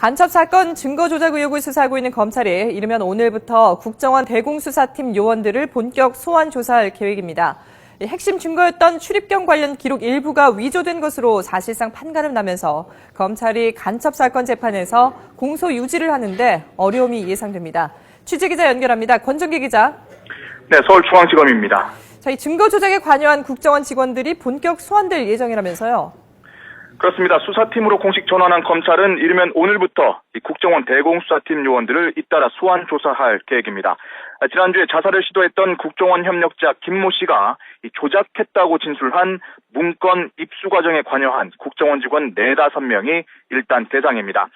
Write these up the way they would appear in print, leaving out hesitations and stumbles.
간첩 사건 증거 조작 의혹을 수사하고 있는 검찰이 이르면 오늘부터 국정원 대공수사팀 요원들을 본격 소환 조사할 계획입니다. 핵심 증거였던 출입경 관련 기록 일부가 위조된 것으로 사실상 판가름 나면서 검찰이 간첩 사건 재판에서 공소 유지를 하는데 어려움이 예상됩니다. 취재기자 연결합니다. 권정기 기자. 네, 서울중앙지검입니다. 이 증거 조작에 관여한 국정원 직원들이 본격 소환될 예정이라면서요. 그렇습니다. 수사팀으로 공식 전환한 검찰은 이르면 오늘부터 국정원 대공수사팀 요원들을 잇따라 소환 조사할 계획입니다. 지난주에 자살을 시도했던 국정원 협력자 김모 씨가 조작했다고 진술한 문건 입수 과정에 관여한 국정원 직원 4-5명이 일단 대상입니다.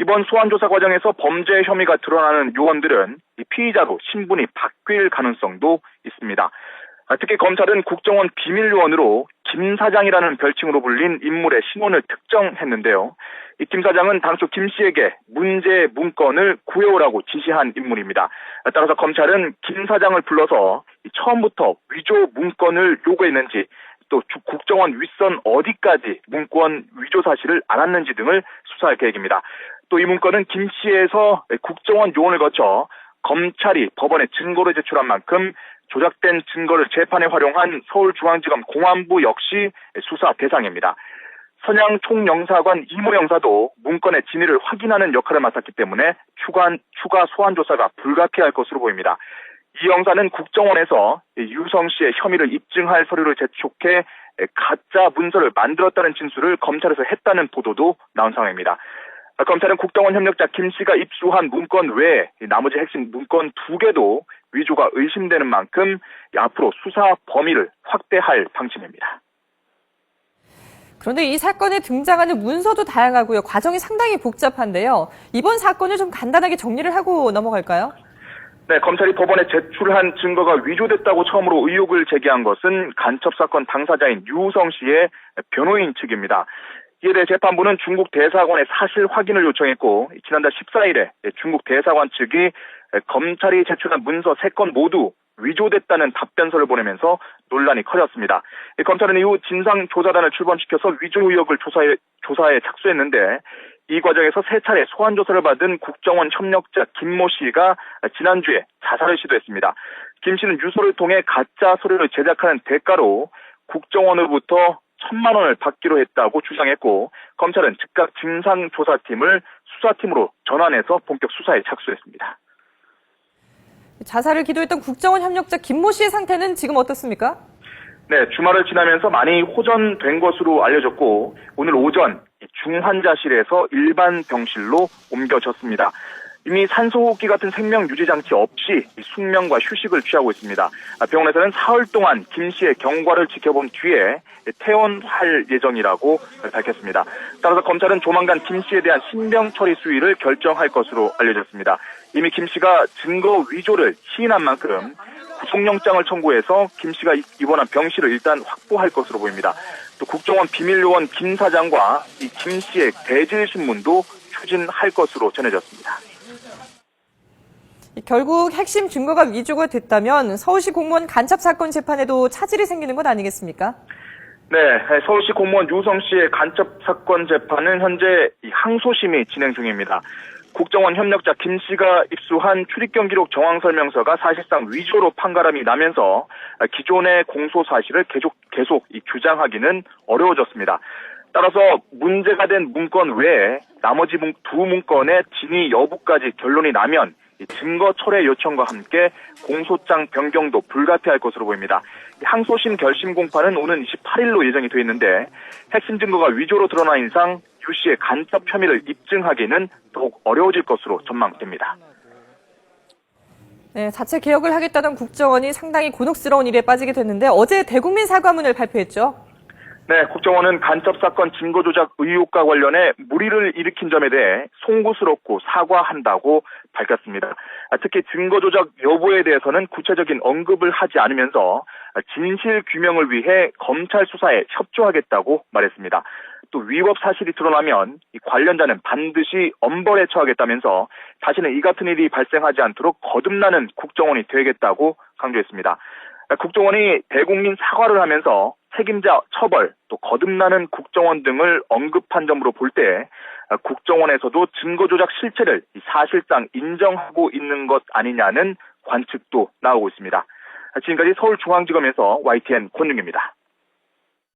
이번 소환 조사 과정에서 범죄 혐의가 드러나는 요원들은 피의자로 신분이 바뀔 가능성도 있습니다. 특히 검찰은 국정원 비밀요원으로 김 사장이라는 별칭으로 불린 인물의 신원을 특정했는데요. 이 김 사장은 당초 김 씨에게 문제 문건을 구해오라고 지시한 인물입니다. 따라서 검찰은 김 사장을 불러서 처음부터 위조 문건을 요구했는지 또 국정원 윗선 어디까지 문건 위조 사실을 알았는지 등을 수사할 계획입니다. 또 이 문건은 김 씨에서 국정원 요원을 거쳐 검찰이 법원에 증거를 제출한 만큼 조작된 증거를 재판에 활용한 서울중앙지검 공안부 역시 수사 대상입니다. 선양 총영사관 이모 영사도 문건의 진위를 확인하는 역할을 맡았기 때문에 추가 소환 조사가 불가피할 것으로 보입니다. 이 영사는 국정원에서 유성 씨의 혐의를 입증할 서류를 재촉해 가짜 문서를 만들었다는 진술을 검찰에서 했다는 보도도 나온 상황입니다. 검찰은 국정원 협력자 김 씨가 입수한 문건 외에 나머지 핵심 문건 2개도 위조가 의심되는 만큼 앞으로 수사 범위를 확대할 방침입니다. 그런데 이 사건에 등장하는 문서도 다양하고요. 과정이 상당히 복잡한데요. 이번 사건을 좀 간단하게 정리를 하고 넘어갈까요? 네, 검찰이 법원에 제출한 증거가 위조됐다고 처음으로 의혹을 제기한 것은 간첩 사건 당사자인 유성 씨의 변호인 측입니다. 이에 대해 재판부는 중국 대사관에 사실 확인을 요청했고 지난달 14일에 중국 대사관 측이 검찰이 제출한 문서 3건 모두 위조됐다는 답변서를 보내면서 논란이 커졌습니다. 검찰은 이후 진상조사단을 출범시켜서 위조 의혹을 조사에 착수했는데 이 과정에서 3차례 소환 조사를 받은 국정원 협력자 김모 씨가 지난주에 자살을 시도했습니다. 김 씨는 유서를 통해 가짜 서류를 제작하는 대가로 국정원으로부터 1,000만 원을 받기로 했다고 주장했고 검찰은 즉각 진상조사팀을 수사팀으로 전환해서 본격 수사에 착수했습니다. 자살을 기도했던 국정원 협력자 김모 씨의 상태는 지금 어떻습니까? 네, 주말을 지나면서 많이 호전된 것으로 알려졌고 오늘 오전 중환자실에서 일반 병실로 옮겨졌습니다. 이미 산소호흡기 같은 생명 유지 장치 없이 숙면과 휴식을 취하고 있습니다. 병원에서는 사흘 동안 김 씨의 경과를 지켜본 뒤에 퇴원할 예정이라고 밝혔습니다. 따라서 검찰은 조만간 김 씨에 대한 신병 처리 수위를 결정할 것으로 알려졌습니다. 이미 김 씨가 증거 위조를 시인한 만큼 구속영장을 청구해서 김 씨가 입원한 병실을 일단 확보할 것으로 보입니다. 또 국정원 비밀요원 김 사장과 이 김 씨의 대질 신문도 추진할 것으로 전해졌습니다. 결국 핵심 증거가 위조가 됐다면 서울시 공무원 간첩 사건 재판에도 차질이 생기는 것 아니겠습니까? 네, 서울시 공무원 유성 씨의 간첩 사건 재판은 현재 항소심이 진행 중입니다. 국정원 협력자 김 씨가 입수한 출입경 기록 정황 설명서가 사실상 위조로 판가름이 나면서 기존의 공소 사실을 계속 주장하기는 어려워졌습니다. 따라서 문제가 된 문건 외에 나머지 2문건의 진위 여부까지 결론이 나면 증거 철회 요청과 함께 공소장 변경도 불가피할 것으로 보입니다. 항소심 결심 공판은 오는 28일로 예정이 되어 있는데 핵심 증거가 위조로 드러난 이상 유 씨의 간첩 혐의를 입증하기는 더욱 어려워질 것으로 전망됩니다. 네, 자체 개혁을 하겠다던 국정원이 상당히 곤혹스러운 일에 빠지게 됐는데 어제 대국민 사과문을 발표했죠. 네, 국정원은 간첩 사건 증거 조작 의혹과 관련해 물의를 일으킨 점에 대해 송구스럽고 사과한다고 밝혔습니다. 특히 증거 조작 여부에 대해서는 구체적인 언급을 하지 않으면서 진실 규명을 위해 검찰 수사에 협조하겠다고 말했습니다. 또 위법 사실이 드러나면 이 관련자는 반드시 엄벌에 처하겠다면서 다시는 이 같은 일이 발생하지 않도록 거듭나는 국정원이 되겠다고 강조했습니다. 국정원이 대국민 사과를 하면서 책임자 처벌, 또 거듭나는 국정원 등을 언급한 점으로 볼 때 국정원에서도 증거 조작 실체를 사실상 인정하고 있는 것 아니냐는 관측도 나오고 있습니다. 지금까지 서울중앙지검에서 YTN 권윤기입니다.